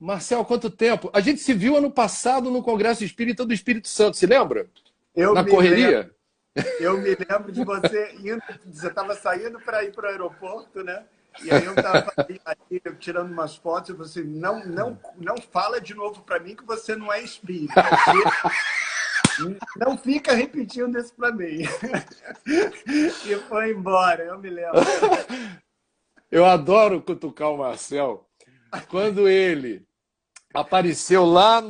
Marcel, quanto tempo? A gente se viu ano passado no Congresso Espírita do Espírito Santo, se lembra? Eu Na me lembro, correria? eu me lembro de você indo, você estava saindo para ir para o aeroporto, né? E aí eu estava aí tirando umas fotos e você não fala de novo para mim que você não é espírita. Não fica repetindo isso para mim. E foi embora, eu me lembro. Eu adoro cutucar o Marcel. Quando ele apareceu lá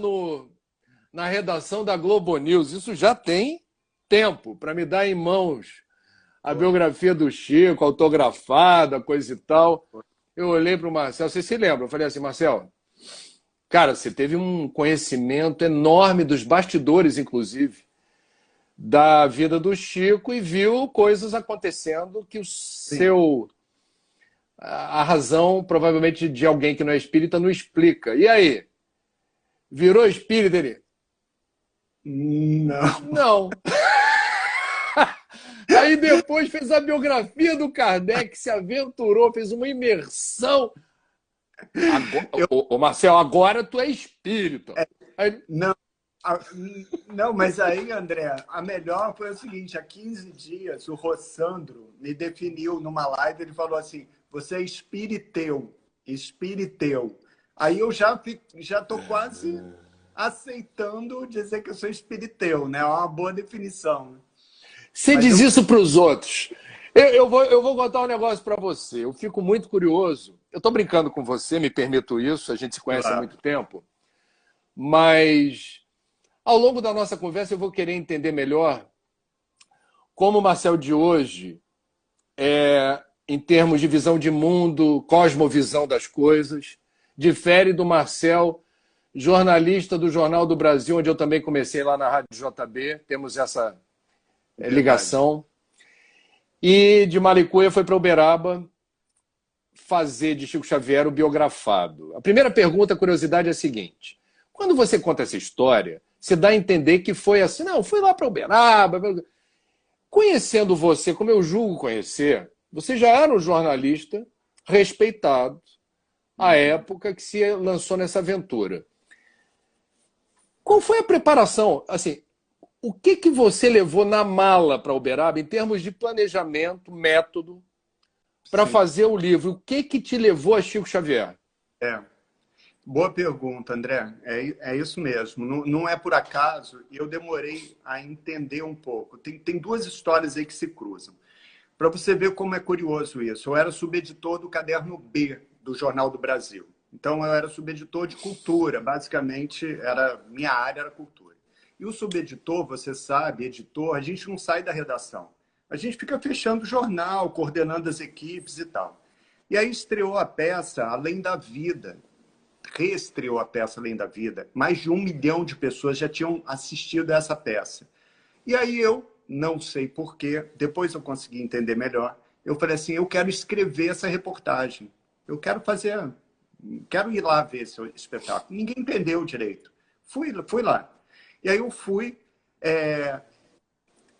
na redação da Globo News, isso já tem tempo para me dar em mãos a Foi, biografia do Chico, autografada, coisa e tal. foi. Eu olhei para o Marcel, você se lembra? Eu falei assim, Marcel, cara, você teve um conhecimento enorme dos bastidores, inclusive, da vida do Chico e viu coisas acontecendo que Sim. a razão, provavelmente, de alguém que não é espírita não explica. E aí? Virou espírita ele? Não. Não. Aí depois fez a biografia do Kardec, se aventurou, fez uma imersão. Agora, Eu, Marcel, agora tu é espírita. Aí, não. Ah, não, mas aí, André, a melhor foi o seguinte: há 15 dias, o Rossandro me definiu numa live, ele falou assim: você é espiriteu, espiriteu. Aí eu já tô quase aceitando dizer que eu sou espiriteu, né? É uma boa definição. você Mas diz eu, isso para os outros. Eu vou contar um negócio para você. Eu fico muito curioso. Eu estou brincando com você, me permito isso, a gente se conhece há claro, muito tempo, mas ao longo da nossa conversa eu vou querer entender melhor como o Marcel de hoje, em termos de visão de mundo, cosmovisão das coisas, difere do Marcel, jornalista do Jornal do Brasil, onde eu também comecei lá na Rádio JB, temos essa verdade. ligação. E de Malicuia foi para Uberaba fazer de Chico Xavier o biografado. A primeira pergunta, a curiosidade é a seguinte: quando você conta essa história, você dá a entender que foi assim, não, fui lá para Uberaba. Conhecendo você, como eu julgo conhecer, você já era um jornalista respeitado à Uhum. época que se lançou nessa aventura. Qual foi a preparação? Assim, o que que você levou na mala para Uberaba em termos de planejamento, método, para Sim, fazer o livro? O que que te levou a Chico Xavier? é. Boa pergunta, André. É isso mesmo. Não é por acaso. Eu demorei a entender um pouco. Tem duas histórias aí que se cruzam. Para você ver como é curioso isso. Eu era subeditor do caderno B do Jornal do Brasil. Então, eu era subeditor de cultura. Basicamente, minha área era cultura. E o subeditor, você sabe, editor, a gente não sai da redação. A gente fica fechando o jornal, coordenando as equipes e tal. E aí estreou a peça Além da Vida, reestreou a peça Além da Vida. Mais de 1 milhão de pessoas já tinham assistido a essa peça. E aí eu, não sei porquê, depois eu consegui entender melhor, eu falei assim, eu quero escrever essa reportagem. Eu quero ir lá ver esse espetáculo. Ninguém entendeu direito. Fui lá. E aí eu fui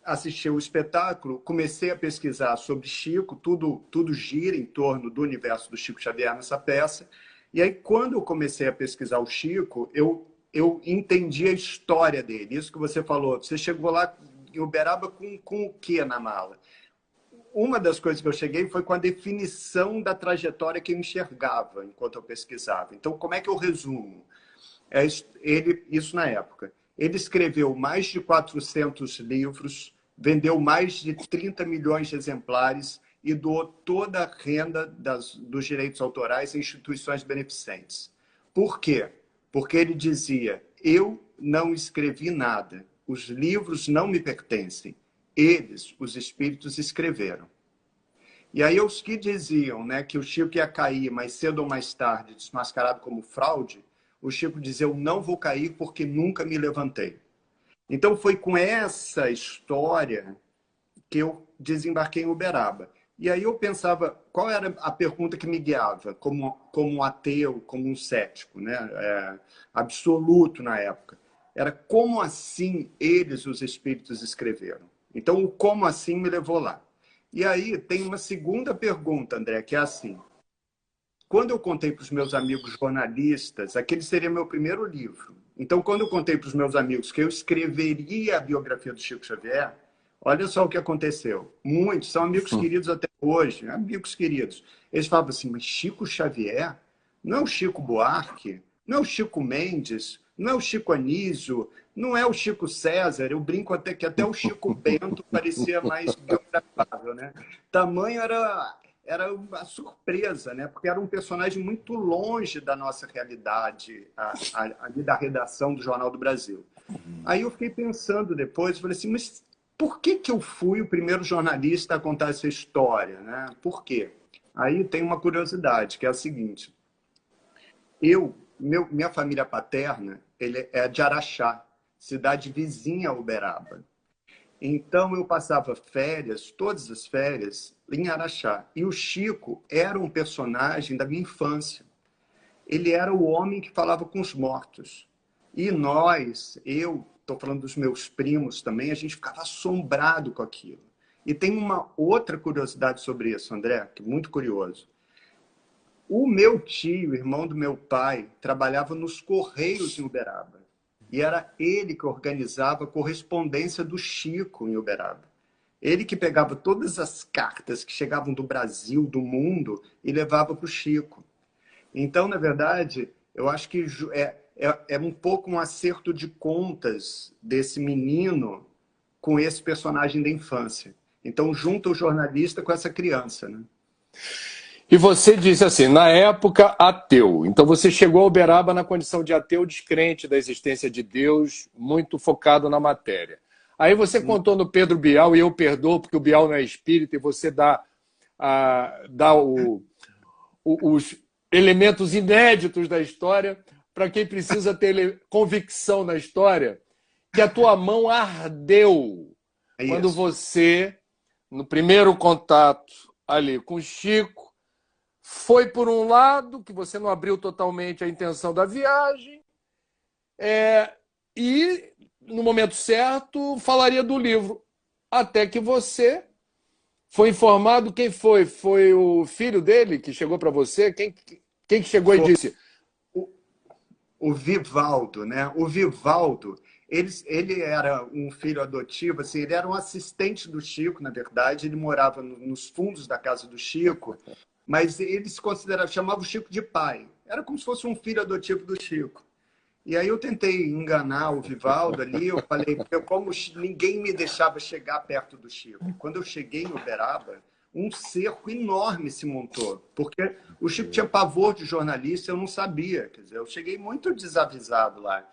assistir o espetáculo, comecei a pesquisar sobre Chico, tudo gira em torno do universo do Chico Xavier nessa peça. E aí, quando eu comecei a pesquisar o Chico, eu entendi a história dele. Isso que você falou. Você chegou lá em Uberaba com o que na mala? Uma das coisas que eu cheguei foi com a definição da trajetória que eu enxergava enquanto eu pesquisava. Então, como é que eu resumo? Isso na época. Ele escreveu mais de 400 livros, vendeu mais de 30 milhões de exemplares e doou toda a renda dos direitos autorais a instituições beneficentes. Por quê? Porque ele dizia, eu não escrevi nada, os livros não me pertencem, eles, os espíritos, escreveram. E aí os que diziam, né, que o Chico ia cair mais cedo ou mais tarde, desmascarado como fraude, o Chico dizia, eu não vou cair porque nunca me levantei. Então foi com essa história que eu desembarquei em Uberaba. E aí eu pensava, qual era a pergunta que me guiava, como um ateu, como um cético, né? Absoluto na época. Era como assim eles, os espíritos, escreveram. Então o como assim me levou lá. E aí tem uma segunda pergunta, André, que é assim, quando eu contei para os meus amigos jornalistas, aquele seria meu primeiro livro. Então, quando eu contei para os meus amigos que eu escreveria a biografia do Chico Xavier, olha só o que aconteceu. Muitos são amigos queridos até hoje, amigos queridos. Eles falavam assim, mas Chico Xavier não é o Chico Buarque, não é o Chico Mendes, não é o Chico Anísio, não é o Chico César. Eu brinco até que até o Chico Bento parecia mais biografável, né? Tamanho era uma surpresa, né? Porque era um personagem muito longe da nossa realidade, ali da redação do Jornal do Brasil. Aí eu fiquei pensando depois, falei assim, mas por que que eu fui o primeiro jornalista a contar essa história, né? Por quê? Aí tem uma curiosidade, que é a seguinte. Minha família paterna ele é de Araxá, cidade vizinha a Uberaba. Então eu passava férias, todas as férias, em Araxá. E o Chico era um personagem da minha infância. Ele era o homem que falava com os mortos. E nós, eu estou falando dos meus primos também, a gente ficava assombrado com aquilo. E tem uma outra curiosidade sobre isso, André, que é muito curioso. O meu tio, irmão do meu pai, trabalhava nos Correios em Uberaba. E era ele que organizava a correspondência do Chico em Uberaba. Ele que pegava todas as cartas que chegavam do Brasil, do mundo, e levava para o Chico. Então, na verdade, eu acho que é um pouco um acerto de contas desse menino com esse personagem da infância. Então, junta o jornalista com essa criança, né? E você disse assim, na época, ateu. Então você chegou a Uberaba na condição de ateu, descrente da existência de Deus, muito focado na matéria. Aí você contou no Pedro Bial, e eu perdoo porque o Bial não é espírita, e você dá os elementos inéditos da história para quem precisa ter convicção na história, que a tua mão ardeu quando você, no primeiro contato ali com o Chico, foi por um lado, que você não abriu totalmente a intenção da viagem, e, no momento certo, falaria do livro. Até que você foi informado. Quem foi? Foi o filho dele que chegou para você? Quem que chegou e disse? O Vivaldo, né? O Vivaldo, ele era um filho adotivo, assim, ele era um assistente do Chico, na verdade, ele morava nos fundos da casa do Chico, mas ele se considerava, chamava o Chico de pai. Era como se fosse um filho adotivo do Chico. E aí eu tentei enganar o Vivaldo ali, eu falei, como ninguém me deixava chegar perto do Chico. Quando eu cheguei em Uberaba, um cerco enorme se montou, porque o Chico tinha pavor de jornalista, eu não sabia, quer dizer, eu cheguei muito desavisado lá.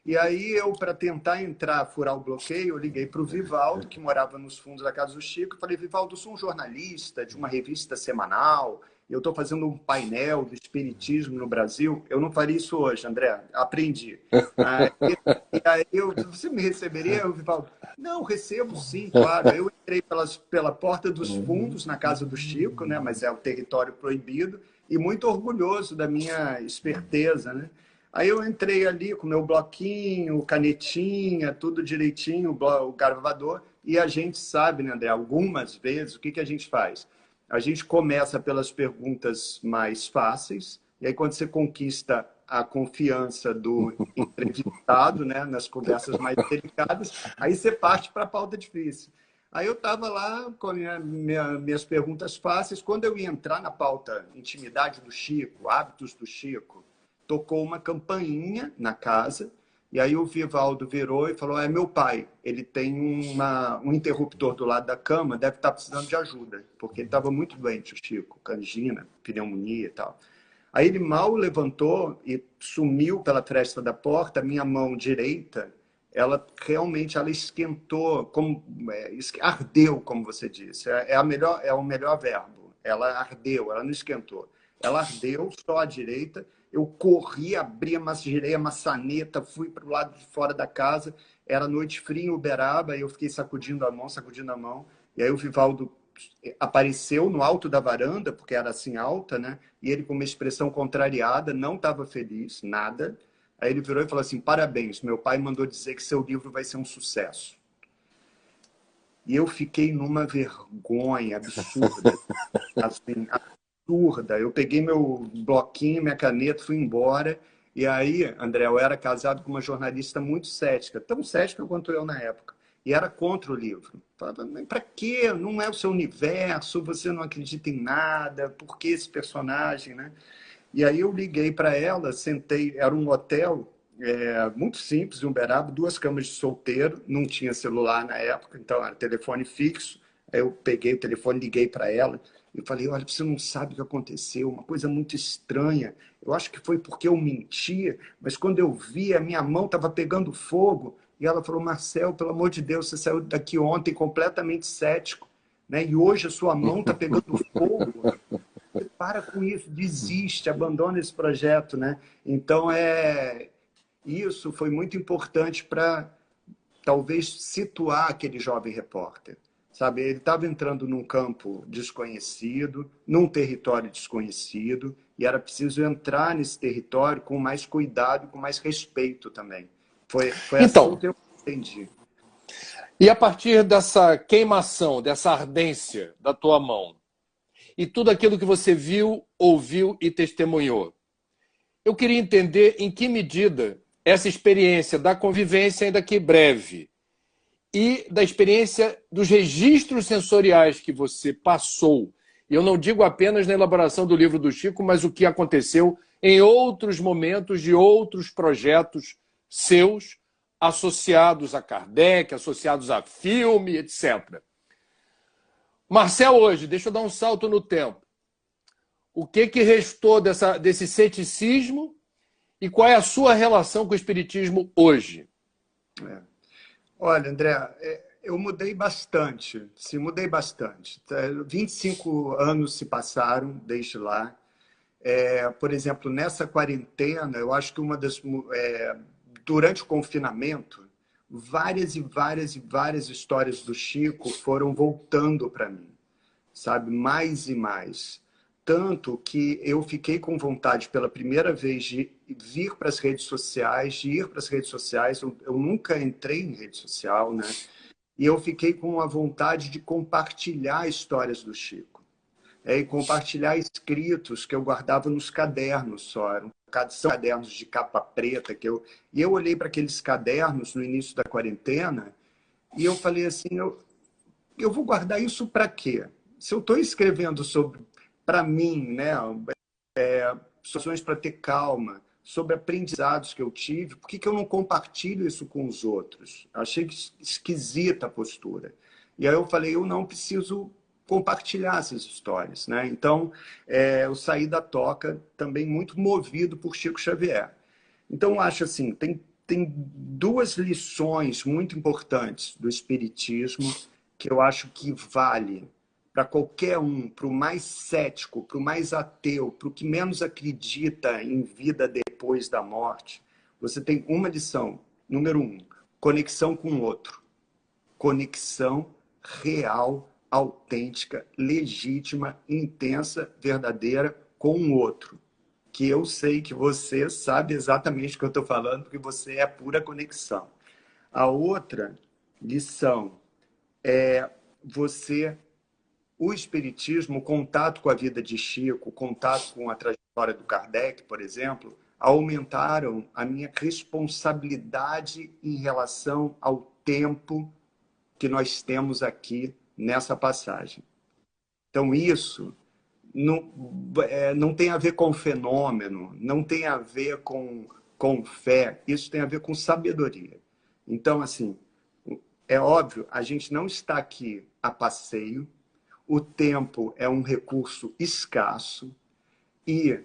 E aí eu, para tentar entrar, furar o bloqueio, eu liguei para o Vivaldo, que morava nos fundos da casa do Chico, e falei, Vivaldo, eu sou um jornalista de uma revista semanal, eu estou fazendo um painel do espiritismo no Brasil. Eu não faria isso hoje, André, aprendi. E aí você me receberia, Vivaldo? Não, recebo sim, claro. Eu entrei pela porta dos fundos na casa do Chico, né? Mas é o território proibido, e muito orgulhoso da minha esperteza, né? Aí eu entrei ali com meu bloquinho, canetinha, tudo direitinho, o gravador, e a gente sabe, né, André, algumas vezes, o que a gente faz? A gente começa pelas perguntas mais fáceis, e aí quando você conquista a confiança do entrevistado, né, nas conversas mais delicadas, aí você parte para a pauta difícil. Aí eu estava lá com minhas perguntas fáceis. Quando eu ia entrar na pauta intimidade do Chico, hábitos do Chico, tocou uma campainha na casa, e aí o Vivaldo virou e falou, é meu pai, ele tem um interruptor do lado da cama, deve estar precisando de ajuda, porque ele estava muito doente, o Chico, angina, pneumonia e tal. Aí ele mal levantou e sumiu pela fresta da porta, a minha mão direita, ela realmente ela esquentou, ardeu, como você disse, é o melhor verbo, ela ardeu, ela não esquentou. Ela ardeu, só à direita. Eu corri, girei a maçaneta, fui para o lado de fora da casa. Era noite fria em Uberaba, e eu fiquei sacudindo a mão. E aí o Vivaldo apareceu no alto da varanda, porque era assim alta, né? E ele com uma expressão contrariada, não estava feliz, nada. Aí ele virou e falou assim, parabéns, meu pai mandou dizer que seu livro vai ser um sucesso. E eu fiquei numa vergonha absurda. Assim, absurda. Eu peguei meu bloquinho, minha caneta, fui embora. E aí, André, eu era casado com uma jornalista muito cética, tão cética quanto eu na época. E era contra o livro. Falava, para quê? Não é o seu universo, você não acredita em nada, por que esse personagem, né? E aí eu liguei para ela, sentei, era um hotel muito simples, em Uberaba, 2 camas de solteiro, não tinha celular na época, então era telefone fixo. Aí eu peguei o telefone, liguei para ela e falei, olha, você não sabe o que aconteceu, uma coisa muito estranha. Eu acho que foi porque eu menti, mas quando eu vi, a minha mão estava pegando fogo. E ela falou, Marcel, pelo amor de Deus, você saiu daqui ontem completamente cético, né? E hoje a sua mão está pegando fogo. Para com isso, desiste, abandona esse projeto, né? Então, isso foi muito importante para talvez situar aquele jovem repórter, sabe? Ele estava entrando num campo desconhecido, num território desconhecido, e era preciso entrar nesse território com mais cuidado, com mais respeito também. Foi assim Então, que eu entendi. e a partir dessa queimação, dessa ardência da tua mão, e tudo aquilo que você viu, ouviu e testemunhou, eu queria entender em que medida essa experiência da convivência, ainda que breve, e da experiência dos registros sensoriais que você passou. E eu não digo apenas na elaboração do livro do Chico, mas o que aconteceu em outros momentos de outros projetos seus, associados a Kardec, associados a filme, etc. Marcel, hoje, deixa eu dar um salto no tempo. O que restou desse ceticismo e qual é a sua relação com o Espiritismo hoje? É. Olha, André, eu mudei bastante, sim, mudei bastante. 25 anos se passaram desde lá. Por exemplo, nessa quarentena, eu acho que durante o confinamento, várias e várias e várias histórias do Chico foram voltando para mim, sabe? Mais e mais. Tanto que eu fiquei com vontade pela primeira vez de vir para as redes sociais, de ir para as redes sociais. Eu nunca entrei em rede social, né? E eu fiquei com a vontade de compartilhar histórias do Chico. E compartilhar escritos que eu guardava nos cadernos só. São cadernos de capa preta. E eu olhei para aqueles cadernos no início da quarentena e eu falei assim, eu vou guardar isso para quê? Se eu estou escrevendo sobre, para mim, né, situações para ter calma, sobre aprendizados que eu tive, por que eu não compartilho isso com os outros? Achei esquisita a postura. E aí eu falei, eu não preciso compartilhar essas histórias, né? Então, eu saí da toca também muito movido por Chico Xavier. Então, eu acho assim, tem 2 lições muito importantes do Espiritismo que eu acho que vale para qualquer um, para o mais cético, para o mais ateu, para o que menos acredita em vida depois da morte. Você tem uma lição, número 1, conexão com o outro. Conexão real, autêntica, legítima, intensa, verdadeira com o outro. Que eu sei que você sabe exatamente o que eu estou falando, porque você é pura conexão. A outra lição é o Espiritismo, o contato com a vida de Chico, o contato com a trajetória do Kardec, por exemplo, aumentaram a minha responsabilidade em relação ao tempo que nós temos aqui nessa passagem. Então, isso não tem a ver com fenômeno, não tem a ver com fé, isso tem a ver com sabedoria. Então, assim, é óbvio, a gente não está aqui a passeio, o tempo é um recurso escasso e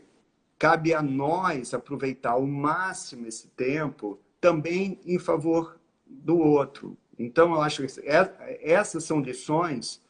cabe a nós aproveitar ao máximo esse tempo também em favor do outro. Então, eu acho que essas são lições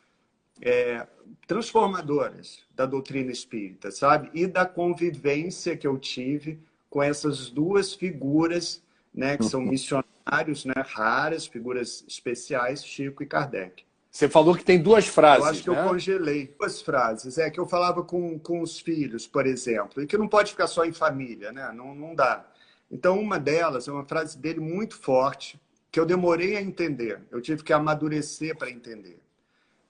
transformadoras da doutrina espírita, sabe? E da convivência que eu tive com essas 2 figuras, né, que são missionários, né, raras, figuras especiais, Chico e Kardec. Você falou que tem 2 Eu acho frases, que eu né? congelei 2 frases. Que eu falava com os filhos, por exemplo, e que não pode ficar só em família, né? Não dá. Então, uma delas é uma frase dele muito forte, que eu demorei a entender. Eu tive que amadurecer para entender.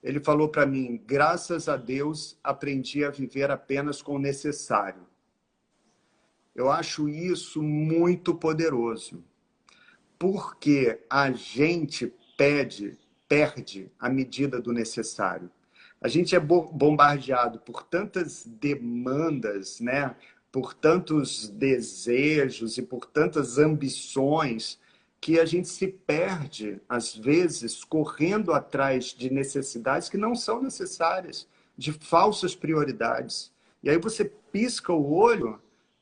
ele falou para mim: graças a Deus, aprendi a viver apenas com o necessário. Eu acho isso muito poderoso, porque a gente perde a medida do necessário. A gente é bombardeado por tantas demandas, né? Por tantos desejos e por tantas ambições, que a gente se perde, às vezes, correndo atrás de necessidades que não são necessárias, de falsas prioridades. E aí você pisca o olho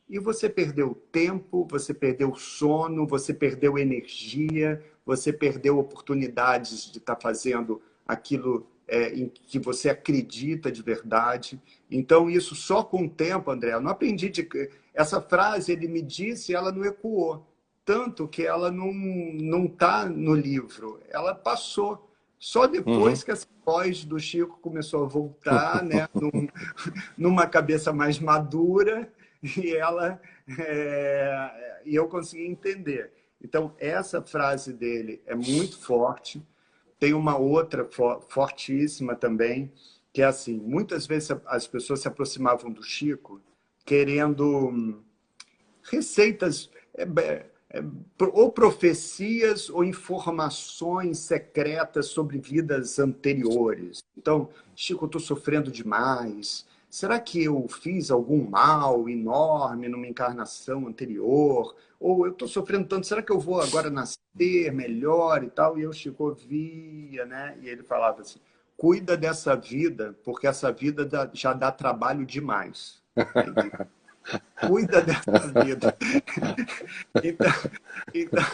e você perdeu tempo, você perdeu sono, você perdeu energia, você perdeu oportunidades de estar fazendo aquilo em que você acredita de verdade. Então, isso só com o tempo, André, eu não aprendi de... Essa frase ele me disse e ela não ecoou. Tanto que ela não está no livro. Ela passou. Só depois que essa voz do Chico começou a voltar, né, numa cabeça mais madura, e e eu consegui entender. Então, essa frase dele é muito forte. Tem uma outra fortíssima também, que é assim: muitas vezes as pessoas se aproximavam do Chico querendo receitas, ou profecias ou informações secretas sobre vidas anteriores. Então, Chico, eu estou sofrendo demais. Será que eu fiz algum mal enorme numa encarnação anterior? Ou eu estou sofrendo tanto, será que eu vou agora nascer melhor e tal? E eu, Chico, ouvia, né? E ele falava assim: cuida dessa vida, porque essa vida já dá trabalho demais. Cuida dessa vida. Então, então,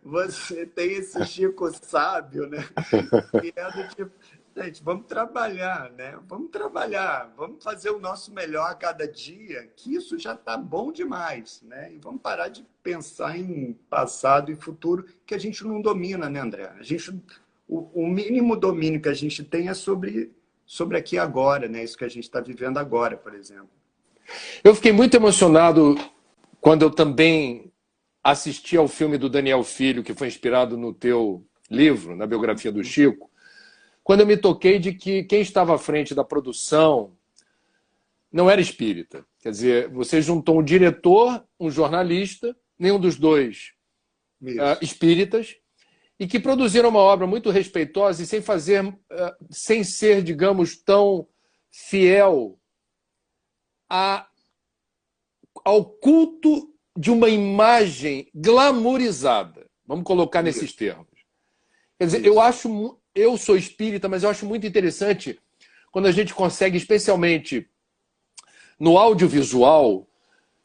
você tem esse Chico sábio, né? Que é do tipo, gente, vamos trabalhar, né? Vamos trabalhar, vamos fazer o nosso melhor a cada dia, que isso já está bom demais, né? E vamos parar de pensar em passado e futuro, que a gente não domina, né, André? O mínimo domínio que a gente tem é sobre aqui e agora, né? Isso que a gente está vivendo agora, por exemplo. Eu fiquei muito emocionado quando eu também assisti ao filme do Daniel Filho, que foi inspirado no teu livro, na biografia do Chico, quando eu me toquei de que quem estava à frente da produção não era espírita. Quer dizer, você juntou um diretor, um jornalista, nenhum dos dois espíritas, e que produziram uma obra muito respeitosa e sem ser, digamos, tão fiel ao culto de uma imagem glamourizada. Vamos colocar nesses termos. Quer dizer, eu sou espírita, mas eu acho muito interessante quando a gente consegue, especialmente no audiovisual,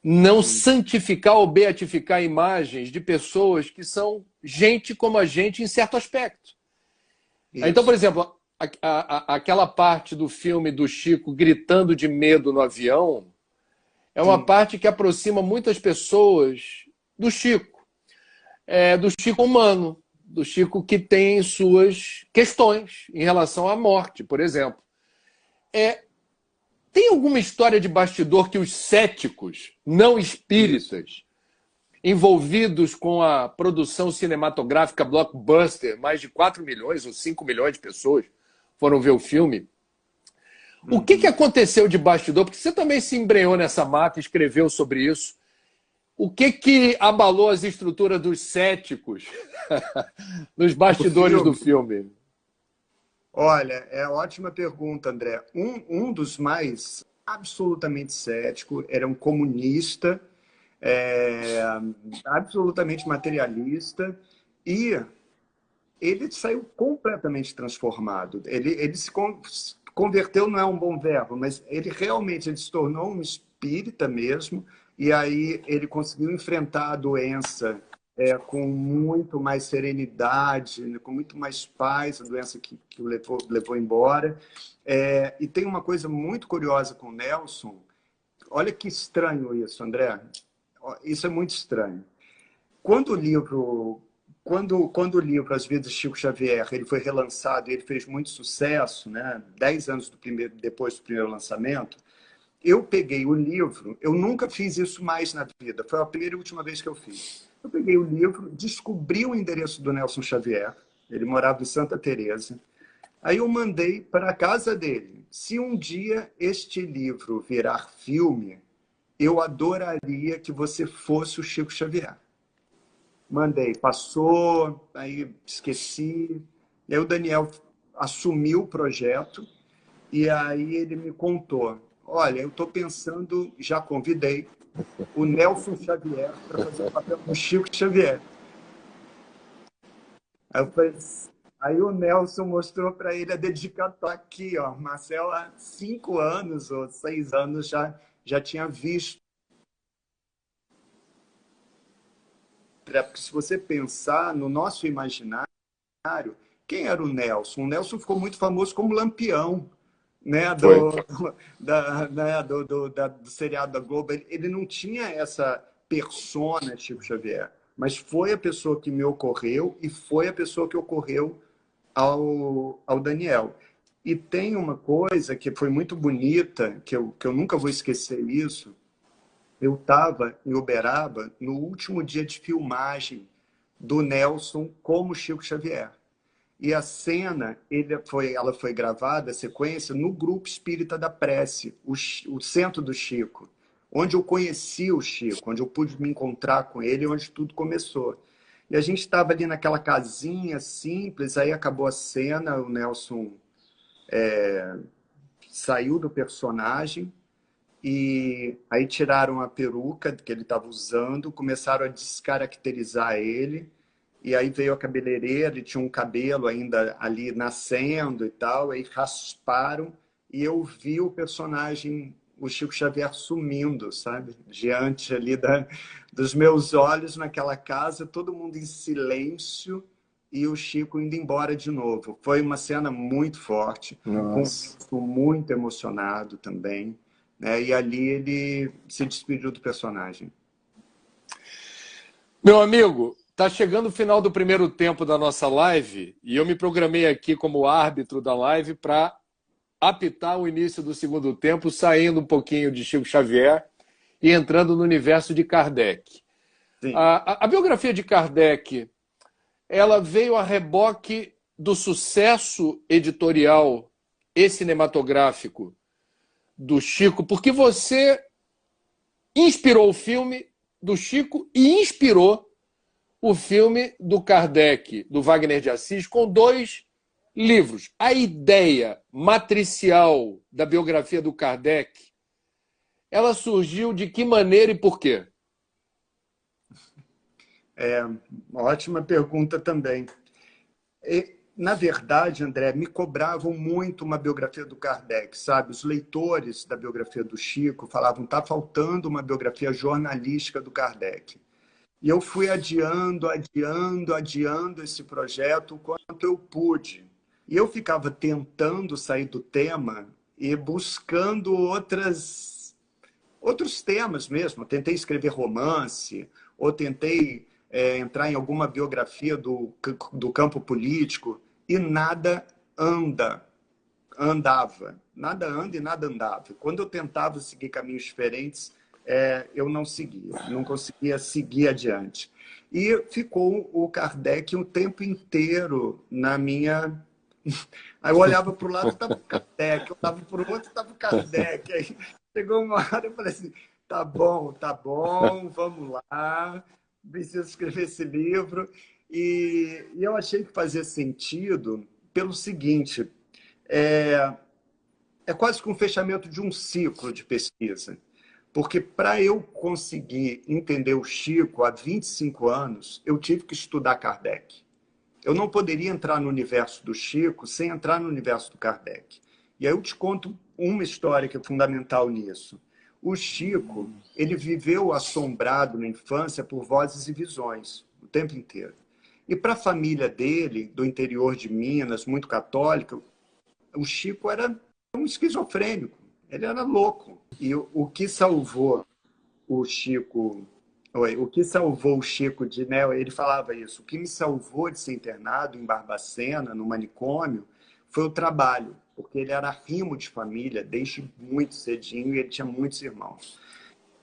não santificar ou beatificar imagens de pessoas que são gente como a gente em certo aspecto. Isso. Então, por exemplo, aquela parte do filme do Chico gritando de medo no avião é uma parte que aproxima muitas pessoas do Chico. Do Chico humano, do Chico que tem suas questões em relação à morte, por exemplo. Tem alguma história de bastidor que os céticos, não espíritas, envolvidos com a produção cinematográfica blockbuster, mais de 4 milhões ou 5 milhões de pessoas foram ver o filme, o que aconteceu de bastidor? Porque você também se embrenhou nessa mata, escreveu sobre isso. O que abalou as estruturas dos céticos nos bastidores do filme? Olha, é ótima pergunta, André. Um dos mais absolutamente cético era um comunista, absolutamente materialista, e ele saiu completamente transformado. Ele se converteu, não é um bom verbo, mas ele se tornou um espírita mesmo, e aí ele conseguiu enfrentar a doença com muito mais serenidade, né, com muito mais paz, a doença que o levou embora. E tem uma coisa muito curiosa com o Nelson. Olha que estranho isso, André. Isso é muito estranho. Quando o livro As Vidas de Chico Xavier ele foi relançado e ele fez muito sucesso, né? 10 anos depois do primeiro lançamento, eu peguei o livro, eu nunca fiz isso mais na vida, foi a primeira e última vez que eu fiz. Eu peguei o livro, descobri o endereço do Nelson Xavier, ele morava em Santa Teresa, Aí eu mandei para a casa dele. Se um dia este livro virar filme, eu adoraria que você fosse o Chico Xavier. Mandei, passou, aí esqueci. E aí o Daniel assumiu o projeto e aí ele me contou: olha, eu estou pensando, já convidei o Nelson Xavier para fazer o papel do Chico Xavier. Aí, eu falei, aí o Nelson mostrou para ele a dedicatória aqui, ó. Marcelo, há 5 anos ou 6 anos já tinha visto. Porque se você pensar no nosso imaginário, quem era o Nelson? O Nelson ficou muito famoso como Lampião, né, Foi. do seriado da Globo. Ele não tinha essa persona Chico Xavier, mas foi a pessoa que me ocorreu e foi a pessoa que ocorreu ao Daniel. E tem uma coisa que foi muito bonita, que eu nunca vou esquecer isso. Eu estava em Uberaba no último dia de filmagem do Nelson como Chico Xavier. E a cena, ela foi gravada, a sequência, no Grupo Espírita da Prece, o Centro do Chico, onde eu conheci o Chico, onde eu pude me encontrar com ele, onde tudo começou. E a gente estava ali naquela casinha simples, aí acabou a cena, o Nelson saiu do personagem, e aí tiraram a peruca que ele estava usando, começaram a descaracterizar ele, e aí veio a cabeleireira, ele tinha um cabelo ainda ali nascendo e tal, aí rasparam, e eu vi o personagem, o Chico Xavier sumindo, sabe? Diante ali dos meus olhos naquela casa, todo mundo em silêncio, e o Chico indo embora de novo. Foi uma cena muito forte, com Nossa. muito emocionado também, né? E ali ele se despediu do personagem. Meu amigo, tá chegando o final do primeiro tempo da nossa live e eu me programei aqui como árbitro da live para apitar o início do segundo tempo, saindo um pouquinho de Chico Xavier e entrando no universo de Kardec. Sim. A biografia de Kardec, ela veio a reboque do sucesso editorial e cinematográfico do Chico, porque você inspirou o filme do Chico e inspirou o filme do Kardec, do Wagner de Assis, com 2 livros. A ideia matricial da biografia do Kardec, ela surgiu de que maneira e por quê? Uma ótima pergunta também. Na verdade, André, me cobravam muito uma biografia do Kardec, sabe? Os leitores da biografia do Chico falavam, tá faltando uma biografia jornalística do Kardec. E eu fui adiando esse projeto o quanto eu pude. E eu ficava tentando sair do tema e buscando outros temas mesmo. Tentei escrever romance, ou tentei entrar em alguma biografia do campo político, e nada andava. Nada anda e nada andava. Quando eu tentava seguir caminhos diferentes, eu não seguia, não conseguia seguir adiante. E ficou o Kardec o tempo inteiro na minha. Aí eu olhava para o lado, estava o Kardec, eu olhava para o outro, estava o Kardec. Aí chegou uma hora, eu falei assim: tá bom, vamos lá, preciso escrever esse livro. E eu achei que fazia sentido pelo seguinte: é, é quase que um fechamento de um ciclo de pesquisa. Porque para eu conseguir entender o Chico há 25 anos, eu tive que estudar Kardec. Eu não poderia entrar no universo do Chico sem entrar no universo do Kardec. E aí eu te conto uma história que é fundamental nisso. O Chico, ele viveu assombrado na infância por vozes e visões, o tempo inteiro. E para a família dele, do interior de Minas, muito católica, o Chico era um esquizofrênico, ele era louco. E o que salvou o Chico, o que salvou o Chico de, né, ele falava isso, o que me salvou de ser internado em Barbacena, no manicômio, foi o trabalho, porque ele era rimo de família desde muito cedinho e ele tinha muitos irmãos.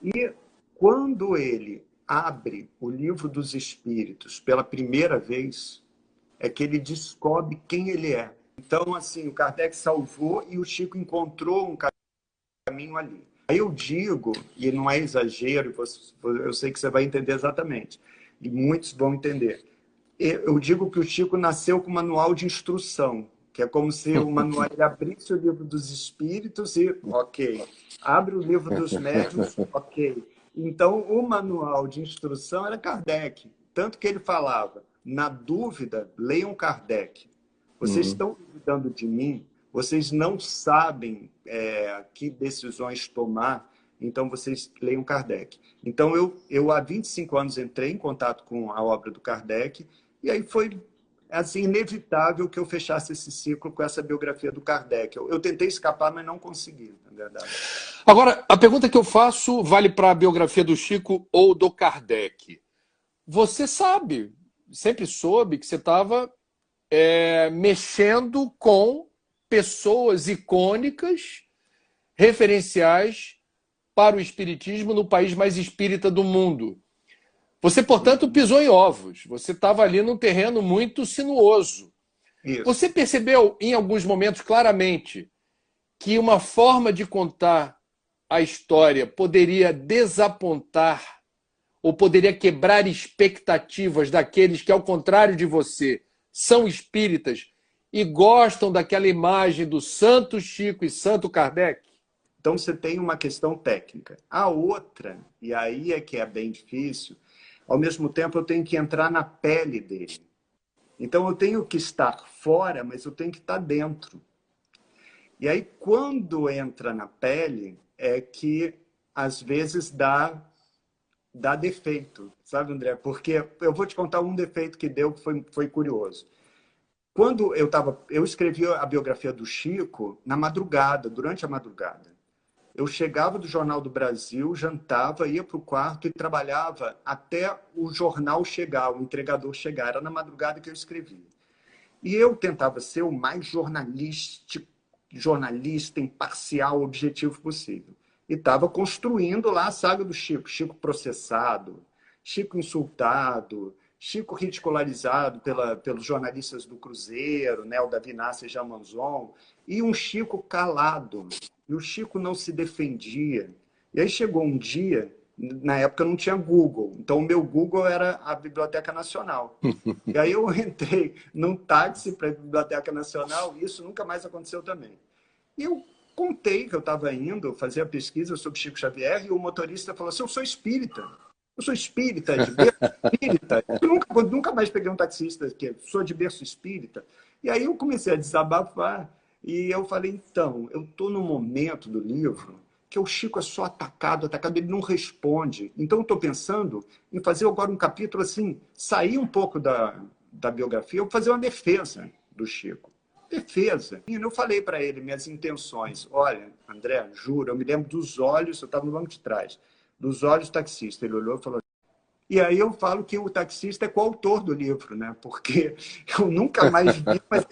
E quando ele abre o Livro dos Espíritos pela primeira vez, é que ele descobre quem ele é. Então, assim, o Kardec salvou e o Chico encontrou um caminho ali. Aí eu digo, e não é exagero, eu sei que você vai entender exatamente, e muitos vão entender. Eu digo que o Chico nasceu com um manual de instrução, que é como se o manual ele abrisse o livro dos espíritos e, ok, abre o livro dos médiuns, ok. Então, o manual de instrução era Kardec. Tanto que ele falava, na dúvida, leiam Kardec. Vocês estão duvidando de mim, vocês não sabem que decisões tomar, então vocês leiam Kardec. Então, eu há 25 anos entrei em contato com a obra do Kardec, e aí foi assim, inevitável que eu fechasse esse ciclo com essa biografia do Kardec. Eu tentei escapar, mas não consegui, na verdade. Agora, a pergunta que eu faço vale para a biografia do Chico ou do Kardec. Você sabe, sempre soube que você estava mexendo com pessoas icônicas, referenciais para o espiritismo no país mais espírita do mundo. Você, portanto, pisou em ovos. Você estava ali num terreno muito sinuoso. Isso. Você percebeu, em alguns momentos, claramente, que uma forma de contar a história poderia desapontar ou poderia quebrar expectativas daqueles que, ao contrário de você, são espíritas e gostam daquela imagem do Santo Chico e Santo Kardec? Então, você tem uma questão técnica. A outra, e aí é que é bem difícil, ao mesmo tempo eu tenho que entrar na pele dele. Então, eu tenho que estar fora, mas eu tenho que estar dentro. E aí, quando entra na pele, é que, às vezes, dá defeito, sabe, André? Porque eu vou te contar um defeito que deu, que foi curioso. Quando eu escrevi a biografia do Chico na madrugada, durante a madrugada. Eu chegava do Jornal do Brasil, jantava, ia para o quarto e trabalhava até o jornal chegar, o entregador chegar. Era na madrugada que eu escrevia. E eu tentava ser o mais jornalista, imparcial, objetivo possível. E estava construindo lá a saga do Chico. Chico processado, Chico insultado, Chico ridicularizado pelos jornalistas do Cruzeiro, né, o Davi Nasser e Jamanzon, e um Chico calado. E o Chico não se defendia. E aí chegou um dia, na época não tinha Google, então o meu Google era a Biblioteca Nacional. E aí eu entrei num táxi para a Biblioteca Nacional e isso nunca mais aconteceu também. E eu contei que eu estava indo fazer a pesquisa sobre Chico Xavier e o motorista falou assim, eu sou espírita. Eu sou espírita, de berço espírita. Eu nunca mais peguei um taxista que sou de berço espírita. E aí eu comecei a desabafar e eu falei, então, eu estou no momento do livro que o Chico é só atacado, ele não responde. Então eu estou pensando em fazer agora um capítulo assim, sair um pouco da biografia, eu fazer uma defesa do Chico. Defesa. E eu falei para ele minhas intenções. Olha, André, juro, eu me lembro dos olhos, eu estava no banco de trás, dos olhos do taxista. Ele olhou e falou. E aí eu falo que o taxista é coautor do livro, né? Porque eu nunca mais vi, mas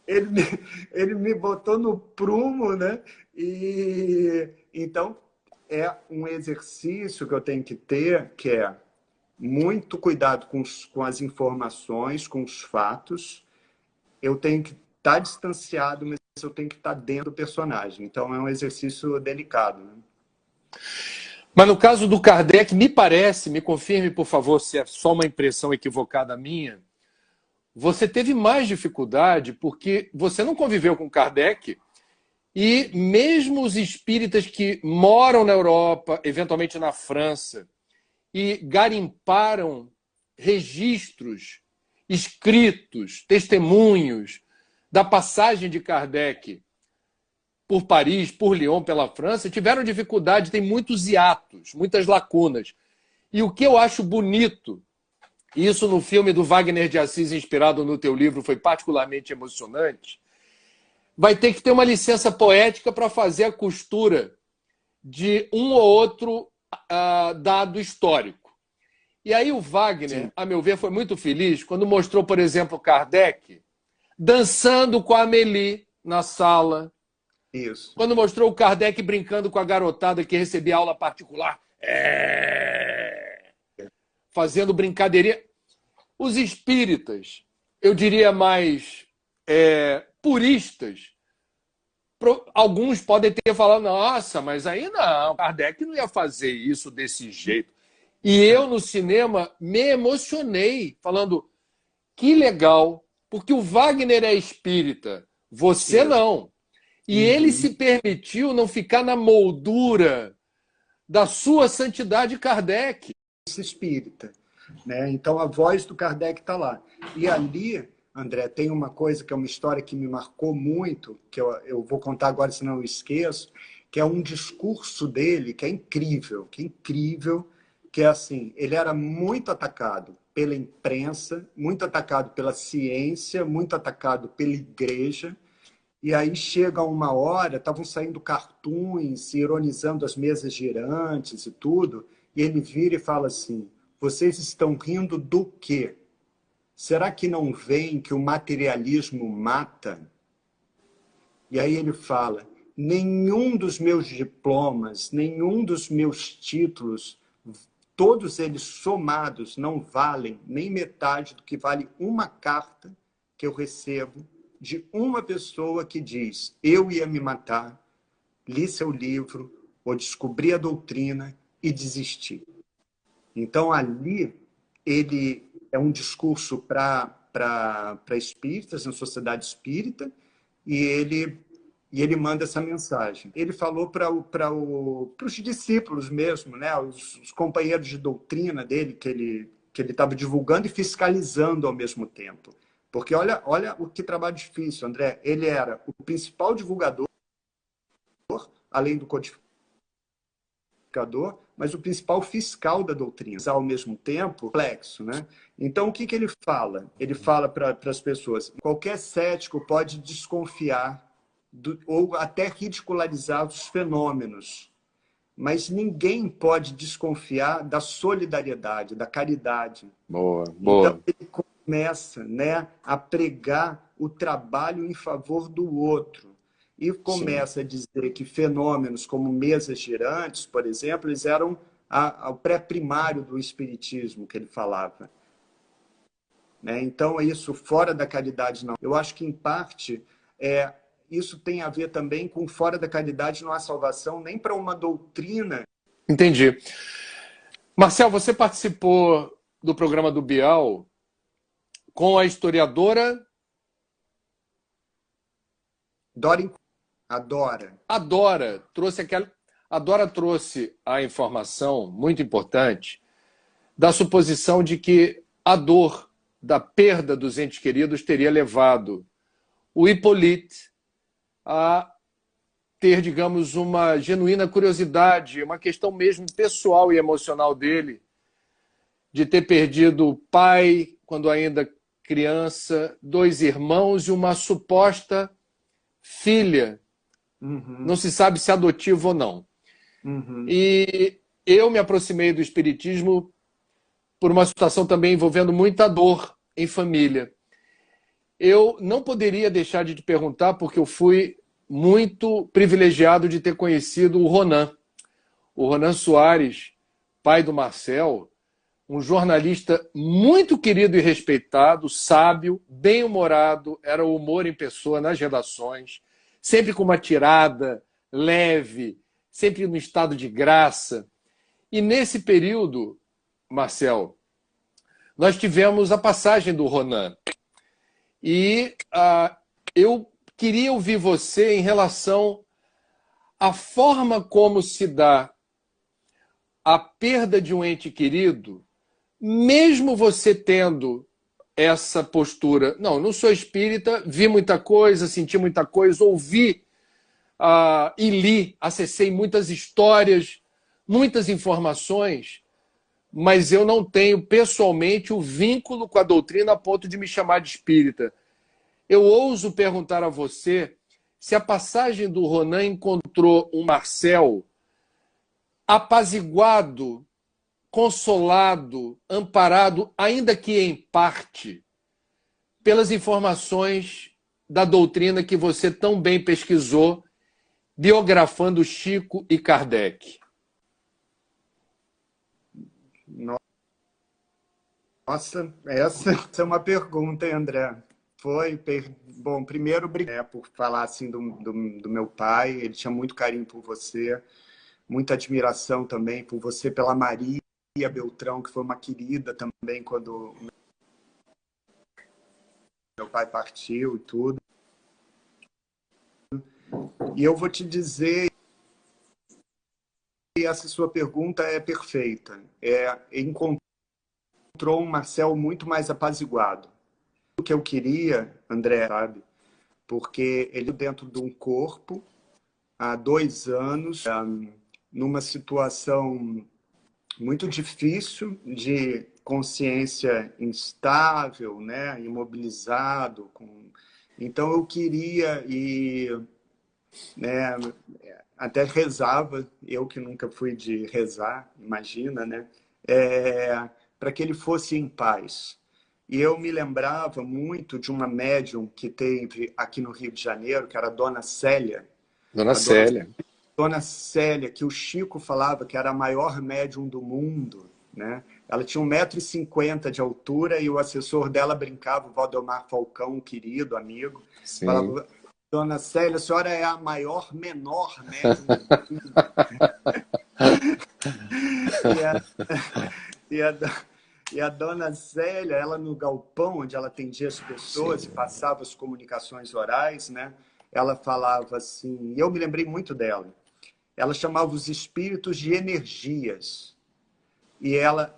ele me botou no prumo, né? E então é um exercício que eu tenho que ter, que é muito cuidado com as informações, com os fatos. Eu tenho que estar distanciado, mas eu tenho que estar dentro do personagem. Então é um exercício delicado, né? Mas no caso do Kardec, me parece, me confirme, por favor, se é só uma impressão equivocada minha, você teve mais dificuldade porque você não conviveu com Kardec e mesmo os espíritas que moram na Europa, eventualmente na França, e garimparam registros, escritos, testemunhos da passagem de Kardec por Paris, por Lyon, pela França, tiveram dificuldade, tem muitos hiatos, muitas lacunas. E o que eu acho bonito, e isso no filme do Wagner de Assis, inspirado no teu livro, foi particularmente emocionante, vai ter que ter uma licença poética para fazer a costura de um ou outro dado histórico. E aí o Wagner, a meu ver, foi muito feliz quando mostrou, por exemplo, Kardec dançando com a Amélie na sala. Isso. Quando mostrou o Kardec brincando com a garotada que recebia aula particular. Fazendo brincadeirinha. Os espíritas, eu diria mais puristas, alguns podem ter falado, nossa, mas aí não, Kardec não ia fazer isso desse jeito. E eu, no cinema, me emocionei, falando, que legal, porque o Wagner é espírita, você Isso. não. E ele se permitiu não ficar na moldura da sua santidade Kardec. Espírita, né? Então a voz do Kardec está lá. E ali, André, tem uma coisa que é uma história que me marcou muito, que eu vou contar agora, senão eu esqueço, que é um discurso dele que é incrível, que é assim, ele era muito atacado pela imprensa, muito atacado pela ciência, muito atacado pela igreja. E aí chega uma hora, estavam saindo cartoons, ironizando as mesas girantes e tudo, e ele vira e fala assim: vocês estão rindo do quê? Será que não veem que o materialismo mata? E aí ele fala: nenhum dos meus diplomas, nenhum dos meus títulos, todos eles somados, não valem nem metade do que vale uma carta que eu recebo de uma pessoa que diz: eu ia me matar, li seu livro, ou descobri a doutrina e desisti. Então, ali, ele é um discurso para espíritas, na sociedade espírita, e ele manda essa mensagem. Ele falou para os discípulos mesmo, né? Os companheiros de doutrina dele, que ele estava divulgando e fiscalizando ao mesmo tempo. Porque olha o que trabalho difícil, André. Ele era o principal divulgador, além do codificador, mas o principal fiscal da doutrina, ao mesmo tempo, complexo, né? Então, o que ele fala? Ele fala para as pessoas: qualquer cético pode desconfiar ou até ridicularizar os fenômenos, mas ninguém pode desconfiar da solidariedade, da caridade. Boa, Então, boa. ele começa, né, a pregar o trabalho em favor do outro. E Sim. começa a dizer que fenômenos como mesas girantes, por exemplo, eles eram o pré-primário do espiritismo que ele falava. Né? Então, isso fora da caridade, não. Eu acho que, em parte, isso tem a ver também com fora da caridade não há salvação nem para uma doutrina. Entendi. Marcel, você participou do programa do Bial com a historiadora Dora, adora. A Dora. A Dora trouxe a informação muito importante da suposição de que a dor da perda dos entes queridos teria levado o Hippolyte a ter, digamos, uma genuína curiosidade, uma questão mesmo pessoal e emocional dele, de ter perdido o pai quando ainda criança, dois irmãos e uma suposta filha. Não se sabe se adotivo ou não. E eu me aproximei do espiritismo por uma situação também envolvendo muita dor em família. Eu não poderia deixar de te perguntar, porque eu fui muito privilegiado de ter conhecido o Ronan. O Ronan Soares, pai do Marcel, um jornalista muito querido e respeitado, sábio, bem-humorado, era o humor em pessoa nas redações, sempre com uma tirada leve, sempre no estado de graça. E nesse período, Marcel, nós tivemos a passagem do Ronan. E eu queria ouvir você em relação à forma como se dá a perda de um ente querido, mesmo você tendo essa postura. Não, não sou espírita, vi muita coisa, senti muita coisa, ouvi e li, acessei muitas histórias, muitas informações, mas eu não tenho pessoalmente o vínculo com a doutrina a ponto de me chamar de espírita. Eu ouso perguntar a você se a passagem do Ronan encontrou um Marcel apaziguado, consolado, amparado, ainda que em parte, pelas informações da doutrina que você tão bem pesquisou, biografando Chico e Kardec. Nossa, essa é uma pergunta, hein, André? Bom, primeiro, obrigado por falar assim do meu pai. Ele tinha muito carinho por você, muita admiração também por você, pela Maria Beltrão, que foi uma querida também quando meu pai partiu e tudo. E eu vou te dizer, e essa sua pergunta é perfeita. Encontrou um Marcel muito mais apaziguado. O que eu queria, André, sabe? Porque ele dentro de um corpo, há 2 anos, numa situação muito difícil de consciência instável, né? Imobilizado. Então eu queria né? Até rezava, eu que nunca fui de rezar, imagina, né? Para que ele fosse em paz. E eu me lembrava muito de uma médium que teve aqui no Rio de Janeiro, que era a Dona Célia. Dona A Dona, Célia. Dona Célia, que o Chico falava que era a maior médium do mundo, né? Ela tinha 1,50 m de altura e o assessor dela brincava, o Valdemar Falcão, um querido amigo, Sim. falava: Dona Célia, a senhora é a maior, menor médium do mundo. E a, e a, e a Dona Célia, ela no galpão, onde ela atendia as pessoas Sim. e passava as comunicações orais, né? Ela falava assim, e eu me lembrei muito dela, ela chamava os espíritos de energias, e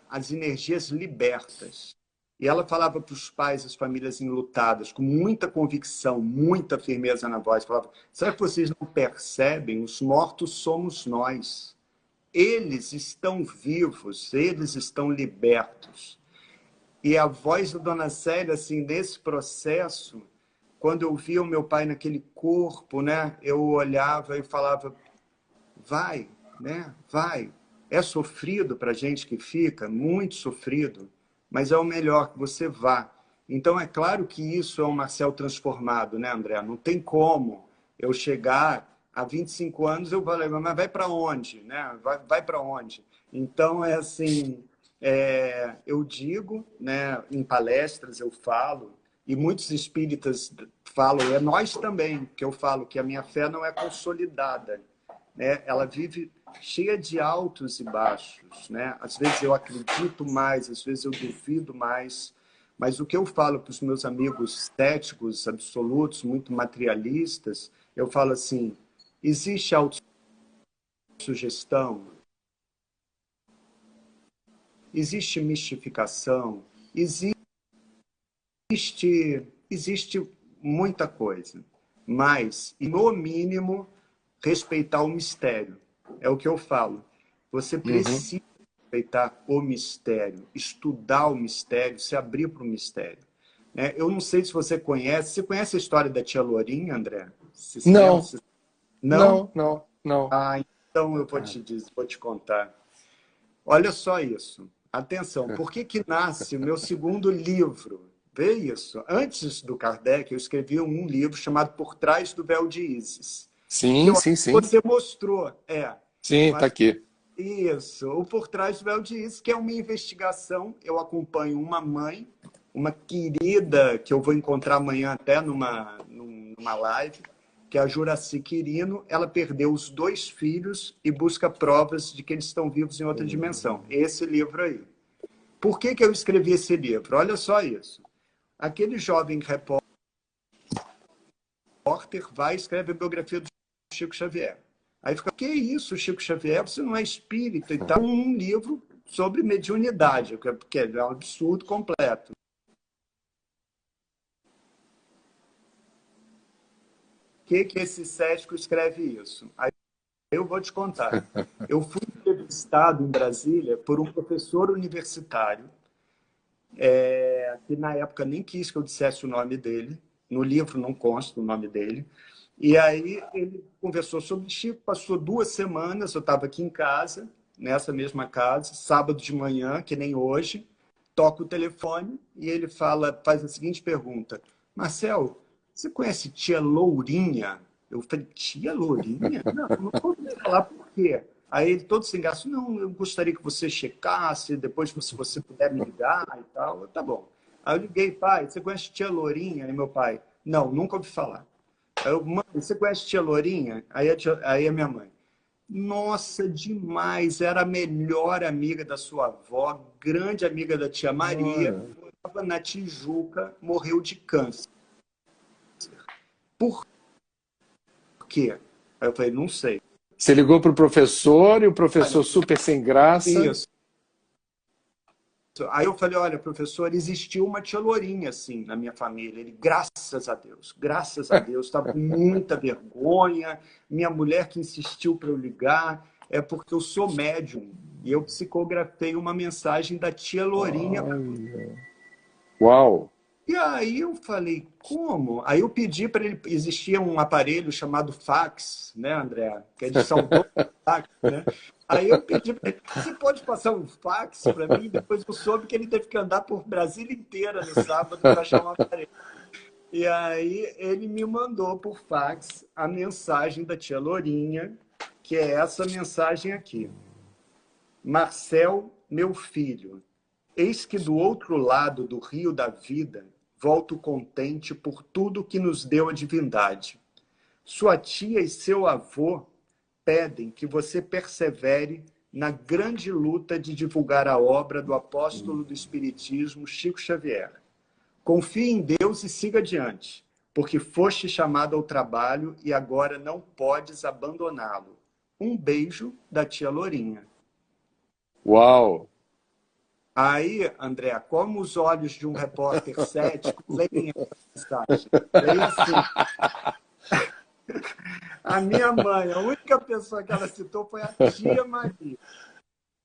as energias libertas. E ela falava para os pais, as famílias enlutadas, com muita convicção, muita firmeza na voz, falava: será que vocês não percebem? Os mortos somos nós. Eles estão vivos, eles estão libertos. E a voz da Dona Célia, assim, nesse processo, quando eu via o meu pai naquele corpo, né, eu olhava e falava: vai, né, vai. É sofrido para a gente que fica, muito sofrido, mas é o melhor que você vá. Então, é claro que isso é um Marcel transformado, né, André? Não tem como eu chegar há 25 anos, eu falei: mas vai para onde? Né? Vai para onde? Então, é assim, eu digo, né, em palestras eu falo, e muitos espíritas falam, nós também, que eu falo que a minha fé não é consolidada, né? Ela vive cheia de altos e baixos, né? Às vezes eu acredito mais, às vezes eu duvido mais, mas o que eu falo para os meus amigos céticos absolutos, muito materialistas, eu falo assim: existe autossugestão, existe mistificação, existe muita coisa, mas, no mínimo, respeitar o mistério. É o que eu falo. Você Uhum. precisa respeitar o mistério, estudar o mistério, se abrir para o mistério. Eu não sei se você conhece. Você conhece a história da tia Lourinha, André? Você se lembra? Não, Não? não, não, não. Ah, então eu vou te dizer, vou te contar. Olha só isso. Atenção, por que que nasce o meu segundo livro? Vê isso. Antes do Kardec, eu escrevi um livro chamado Por Trás do Véu de Ísis, que Sim, eu acho sim, que sim. você mostrou. Sim, Eu tá acho aqui. que isso. O Por Trás do Véu de Ísis, que é uma investigação. Eu acompanho uma mãe, uma querida, que eu vou encontrar amanhã até numa live, que é a Juraci Quirino. Ela perdeu os 2 filhos e busca provas de que eles estão vivos em outra dimensão. Esse livro aí. Por que que eu escrevi esse livro? Olha só isso. Aquele jovem repórter vai e escreve a biografia do Chico Xavier. Aí fica: que isso, Chico Xavier? Você não é espírita e tal. Um livro sobre mediunidade, que é um absurdo completo. Por que que esse cético escreve isso? Aí eu vou te contar. Eu fui entrevistado em Brasília por um professor universitário, que na época nem quis que eu dissesse o nome dele. No livro não consta o nome dele. E aí ele conversou sobre Chico, passou 2 semanas, eu estava aqui em casa, nessa mesma casa, sábado de manhã, que nem hoje, toca o telefone e ele faz a seguinte pergunta: Marcel, você conhece tia Lourinha? Eu falei: tia Lourinha? Não ouvi falar. Por quê? Aí ele todo sem graça: não, eu gostaria que você checasse, depois se você puder me ligar e tal. Tá bom. Aí eu liguei, pai, você conhece tia Lourinha? E meu pai, não, nunca ouvi falar. Aí eu, mãe, você conhece tia Lourinha? Aí a minha mãe, nossa, demais, era a melhor amiga da sua avó, grande amiga da tia Maria, Olha. morava na Tijuca, morreu de câncer. Por quê? Aí eu falei, não sei. Você ligou para o professor e o professor Olha, super sem graça. isso. Aí eu falei, olha, professor, existiu uma tia Lourinha, assim, na minha família. Ele, graças a Deus, estava com muita vergonha. Minha mulher que insistiu para eu ligar, é porque eu sou médium. E eu psicografei uma mensagem da tia Lourinha. Olha. Uau! E aí eu falei, como? Aí eu pedi para ele, existia um aparelho chamado fax, né, André? Que é de saudoso fax, né? Aí eu pedi para ele, você pode passar um fax para mim? Depois eu soube que ele teve que andar por Brasília inteira no sábado para achar um aparelho. E aí ele me mandou por fax a mensagem da tia Lourinha, que é essa mensagem aqui. Marcel, meu filho, eis que do outro lado do rio da vida volto contente por tudo que nos deu a divindade. Sua tia e seu avô pedem que você persevere na grande luta de divulgar a obra do apóstolo do Espiritismo, Chico Xavier. Confie em Deus e siga adiante, porque foste chamado ao trabalho e agora não podes abandoná-lo. Um beijo da tia Lourinha. Uau! Aí, André, como os olhos de um repórter cético leem essa mensagem? Leem assim. A minha mãe, a única pessoa que ela citou foi a tia Maria.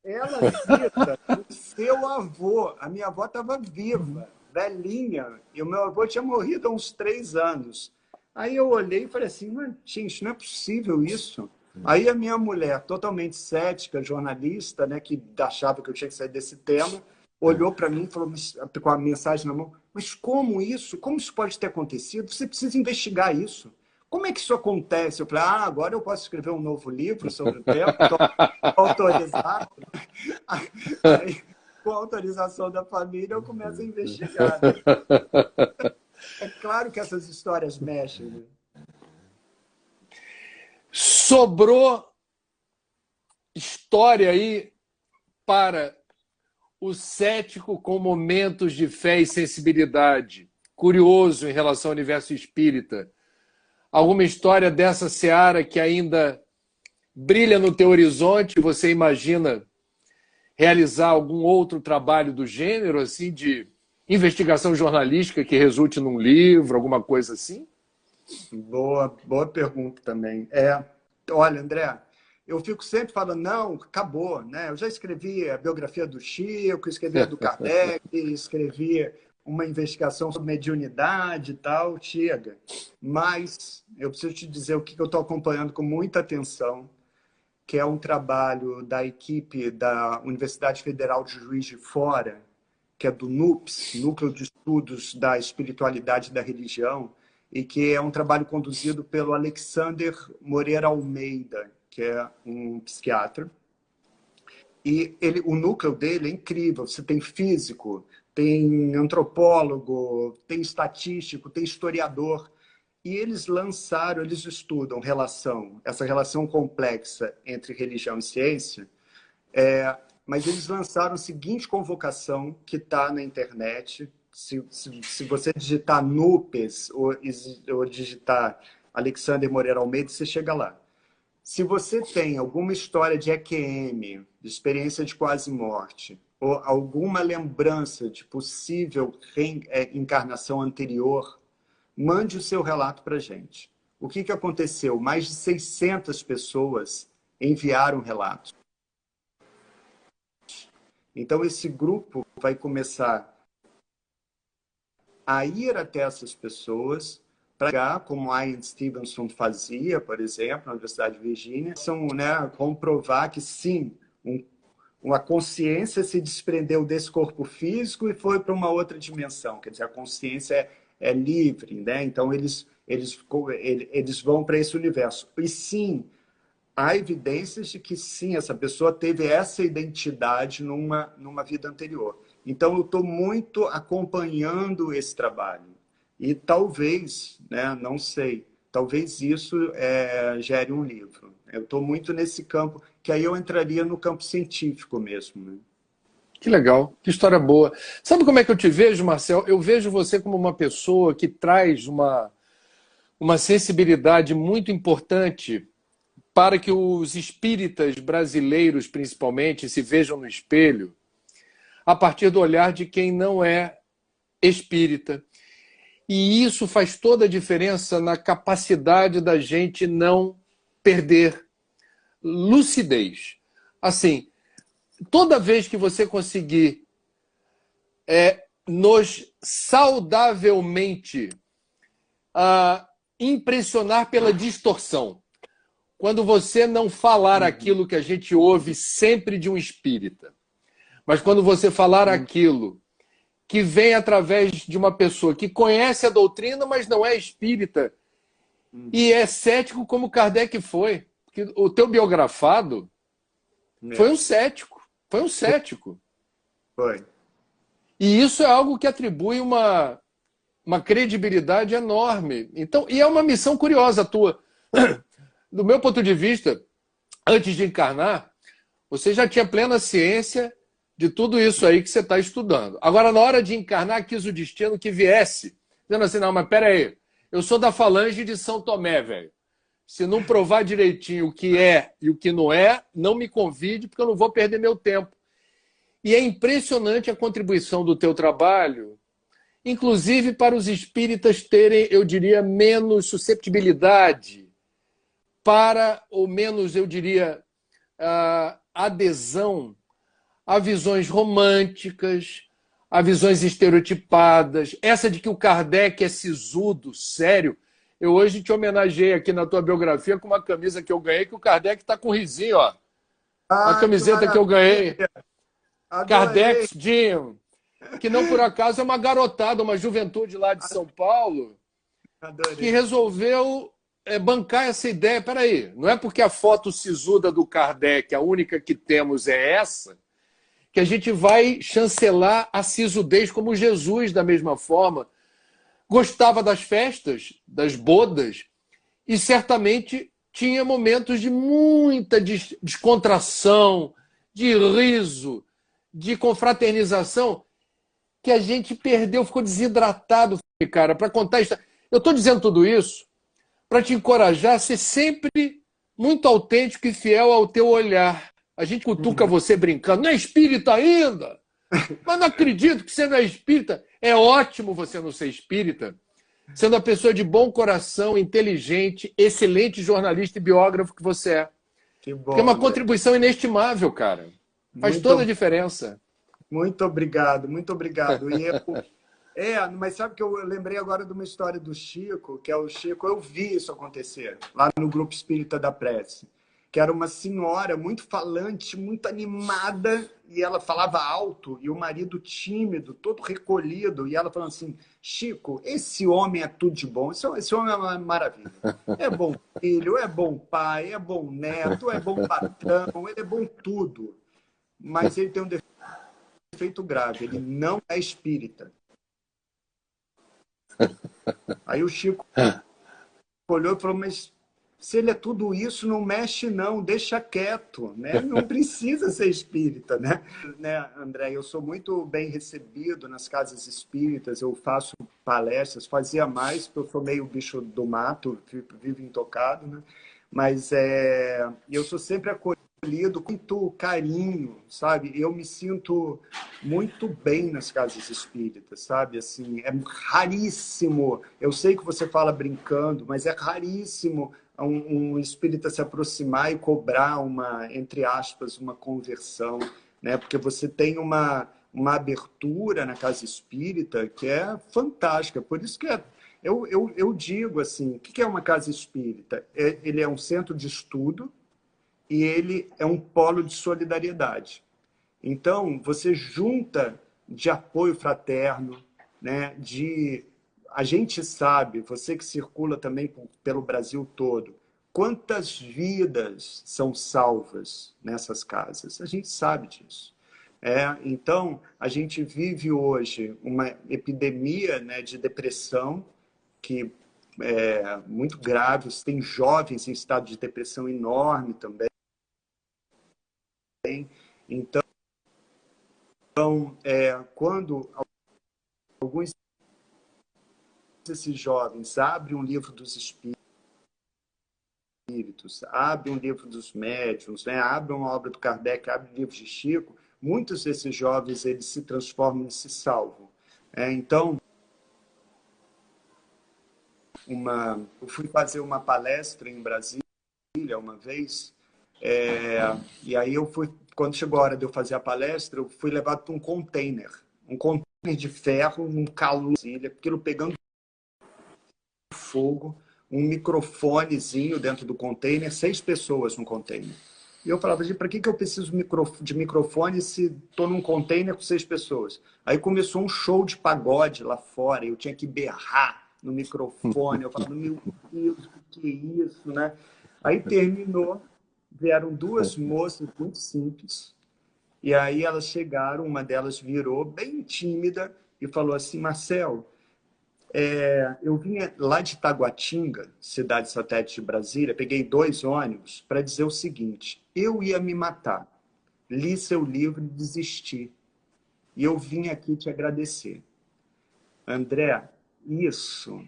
Ela cita o seu avô. A minha avó estava viva, velhinha, e o meu avô tinha morrido há uns 3 anos. Aí eu olhei e falei assim, gente, não é possível isso. Aí a minha mulher, totalmente cética, jornalista, né, que achava que eu tinha que sair desse tema, olhou para mim e falou com a mensagem na mão, mas como isso? Como isso pode ter acontecido? Você precisa investigar isso. Como é que isso acontece? Eu falei, agora eu posso escrever um novo livro sobre o tema, estou autorizado. Aí, com a autorização da família, eu começo a investigar. Né? É claro que essas histórias mexem. Né? Sobrou história aí para o cético com momentos de fé e sensibilidade, curioso em relação ao universo espírita. Alguma história dessa seara que ainda brilha no teu horizonte e você imagina realizar algum outro trabalho do gênero, assim, de investigação jornalística que resulte num livro, alguma coisa assim? Boa pergunta também. Olha, André, eu fico sempre falando, não, acabou, né? Eu já escrevi a biografia do Chico, escrevi a do Kardec, escrevi uma investigação sobre mediunidade e tal, chega. Mas eu preciso te dizer o que eu estou acompanhando com muita atenção, que é um trabalho da equipe da Universidade Federal de Juiz de Fora, que é do NUPS, Núcleo de Estudos da Espiritualidade e da Religião, e que é um trabalho conduzido pelo Alexander Moreira Almeida, que é um psiquiatra. E o núcleo dele é incrível. Você tem físico, tem antropólogo, tem estatístico, tem historiador. E eles estudam essa relação complexa entre religião e ciência, mas eles lançaram a seguinte convocação que está na internet. Se você digitar NUPES ou digitar Alexander Moreira Almeida, você chega lá. Se você tem alguma história de EQM, de experiência de quase morte, ou alguma lembrança de possível encarnação anterior, mande o seu relato para a gente. O que aconteceu? Mais de 600 pessoas enviaram relatos. Então, esse grupo vai começar a ir até essas pessoas para, como Ian Stevenson fazia, por exemplo, na Universidade de Virgínia, comprovar que sim, uma consciência se desprendeu desse corpo físico e foi para uma outra dimensão. Quer dizer, a consciência é livre, né? Então eles vão para esse universo. E sim, há evidências de que sim, essa pessoa teve essa identidade numa vida anterior. Então, eu estou muito acompanhando esse trabalho. E talvez, né, não sei, talvez isso gere um livro. Eu estou muito nesse campo, que aí eu entraria no campo científico mesmo. Né? Que legal, que história boa. Sabe como é que eu te vejo, Marcel? Eu vejo você como uma pessoa que traz uma sensibilidade muito importante para que os espíritas brasileiros, principalmente, se vejam no espelho a partir do olhar de quem não é espírita. E isso faz toda a diferença na capacidade da gente não perder lucidez. Assim, toda vez que você conseguir nos saudavelmente impressionar pela distorção, quando você não falar aquilo que a gente ouve sempre de um espírita, mas quando você falar aquilo que vem através de uma pessoa que conhece a doutrina, mas não é espírita, e é cético como Kardec foi. Porque o teu biografado foi um cético. Foi um cético. Foi. E isso é algo que atribui uma credibilidade enorme. Então, e é uma missão curiosa tua. Do meu ponto de vista, antes de encarnar, você já tinha plena ciência de tudo isso aí que você está estudando. Agora, na hora de encarnar, quis o destino que viesse, dizendo assim, não, mas peraí, eu sou da falange de São Tomé, velho. Se não provar direitinho o que é e o que não é, não me convide, porque eu não vou perder meu tempo. E é impressionante a contribuição do teu trabalho, inclusive para os espíritas terem, eu diria, menos susceptibilidade para, ou menos, eu diria, adesão a visões românticas, a visões estereotipadas. Essa de que o Kardec é sisudo, sério. Eu hoje te homenageei aqui na tua biografia com uma camisa que eu ganhei, que o Kardec está com risinho, ó. A Ah, que camiseta que eu ganhei. adorei! Kardec's Gym, que não por acaso é uma garotada, uma juventude lá de São Paulo, que Adorei. resolveu bancar essa ideia. Peraí, não é porque a foto sisuda do Kardec, a única que temos é essa, que a gente vai chancelar a sisudez como Jesus, da mesma forma. Gostava das festas, das bodas, e certamente tinha momentos de muita descontração, de riso, de confraternização, que a gente perdeu, ficou desidratado, cara, para contar isso. Eu estou dizendo tudo isso para te encorajar a ser sempre muito autêntico e fiel ao teu olhar. A gente cutuca você brincando, não é espírita ainda? Mas não acredito que você não é espírita. É ótimo você não ser espírita, sendo a pessoa de bom coração, inteligente, excelente jornalista e biógrafo que você é. Que Porque é bom, uma André. contribuição inestimável, cara. Faz toda a Muito, diferença. muito obrigado, muito obrigado. Mas sabe que eu lembrei agora de uma história do Chico, que é o Chico, eu vi isso acontecer lá no Grupo Espírita da Prece, que era uma senhora muito falante, muito animada, e ela falava alto, e o marido tímido, todo recolhido, e ela falando assim, Chico, esse homem é tudo de bom, esse homem é uma maravilha. É bom filho, é bom pai, é bom neto, é bom patrão, ele é bom tudo. Mas ele tem um defeito grave, ele não é espírita. Aí o Chico olhou e falou, mas se ele é tudo isso, não mexe não, deixa quieto, né? Não precisa ser espírita, né, André? Eu sou muito bem recebido nas casas espíritas, eu faço palestras, fazia mais, porque eu sou meio bicho do mato, vivo intocado, né? Mas eu sou sempre acolhido com muito carinho, sabe? Eu me sinto muito bem nas casas espíritas, sabe? Assim, é raríssimo. Eu sei que você fala brincando, mas é raríssimo um espírita se aproximar e cobrar entre aspas, uma conversão, né? Porque você tem uma abertura na casa espírita que é fantástica. Por isso que eu digo assim, o que é uma casa espírita? Ele é um centro de estudo e ele é um polo de solidariedade. Então, você junta de apoio fraterno, né? A gente sabe, você que circula também pelo Brasil todo, quantas vidas são salvas nessas casas. A gente sabe disso. Então, a gente vive hoje uma epidemia, né, de depressão que é muito grave. Tem jovens em estado de depressão enorme também. Então, quando alguns desses jovens abrem um livro dos espíritos, abrem um livro dos médiuns, né, abrem uma obra do Kardec, abrem livros de Chico, muitos desses jovens eles se transformam e se salvam. Então, eu fui fazer uma palestra em Brasília uma vez, e aí quando chegou a hora de eu fazer a palestra, eu fui levado para um container de ferro, num calor, aquilo pegando fogo, um microfonezinho dentro do container, 6 pessoas no container. E eu falava, para que eu preciso de microfone se estou num container com 6 pessoas? Aí começou um show de pagode lá fora, eu tinha que berrar no microfone, eu falava, meu Deus, o que é isso, né? Aí terminou, vieram 2 moças muito simples, e aí elas chegaram, uma delas virou bem tímida e falou assim, Marcel, eu vinha lá de Taguatinga, cidade satélite de Brasília, peguei 2 ônibus para dizer o seguinte, eu ia me matar, li seu livro e desisti, e eu vim aqui te agradecer. André, isso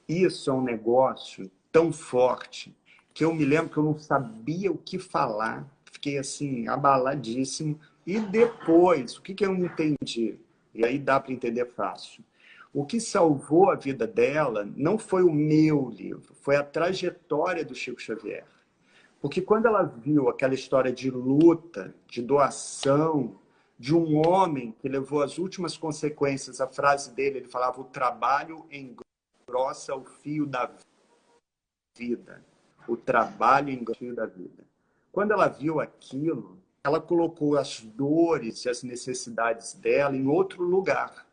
é um negócio tão forte que eu me lembro que eu não sabia o que falar, fiquei assim, abaladíssimo, e depois, o que eu entendi? E aí dá para entender fácil. O que salvou a vida dela não foi o meu livro, foi a trajetória do Chico Xavier. Porque quando ela viu aquela história de luta, de doação, de um homem que levou as últimas consequências, a frase dele, ele falava, o trabalho engrossa o fio da vida. O trabalho engrossa o fio da vida. Quando ela viu aquilo, ela colocou as dores e as necessidades dela em outro lugar.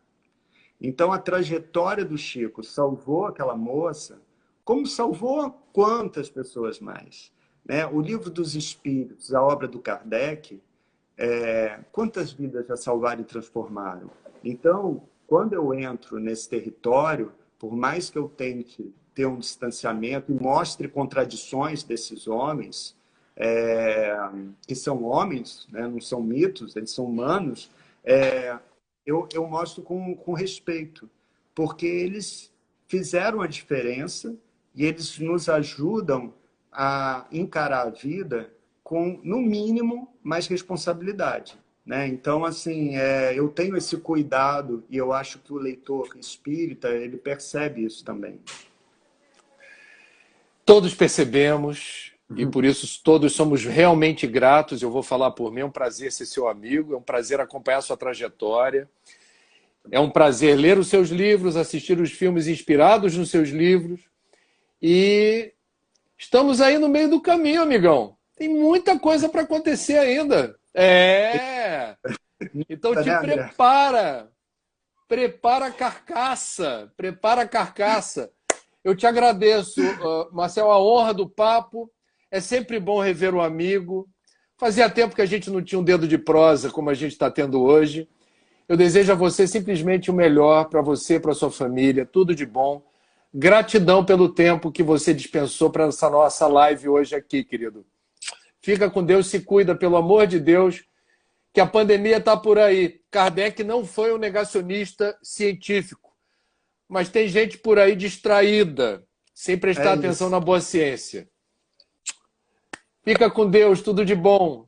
Então, a trajetória do Chico salvou aquela moça, como salvou quantas pessoas mais? Né? O Livro dos Espíritos, a obra do Kardec, quantas vidas já salvaram e transformaram? Então, quando eu entro nesse território, por mais que eu tente ter um distanciamento e mostre contradições desses homens, que são homens, né? Não são mitos, eles são humanos, eu mostro com respeito, porque eles fizeram a diferença e eles nos ajudam a encarar a vida com, no mínimo, mais responsabilidade. Né? Então, assim, eu tenho esse cuidado e eu acho que o leitor espírita ele percebe isso também. Todos percebemos e por isso todos somos realmente gratos. Eu vou falar por mim, é um prazer ser seu amigo, é um prazer acompanhar a sua trajetória. É um prazer ler os seus livros, assistir os filmes inspirados nos seus livros. E estamos aí no meio do caminho, amigão. Tem muita coisa para acontecer ainda. Então te Né, André? prepara. Prepara a carcaça. Prepara a carcaça. Eu te agradeço, Marcel, a honra do papo. É sempre bom rever um amigo. Fazia tempo que a gente não tinha um dedo de prosa como a gente está tendo hoje. Eu desejo a você simplesmente o melhor para você, para sua família, tudo de bom. Gratidão pelo tempo que você dispensou para essa nossa live hoje aqui, querido. Fica com Deus, se cuida, pelo amor de Deus, que a pandemia está por aí. Kardec não foi um negacionista científico, mas tem gente por aí distraída, sem prestar atenção na boa ciência. Fica com Deus, tudo de bom.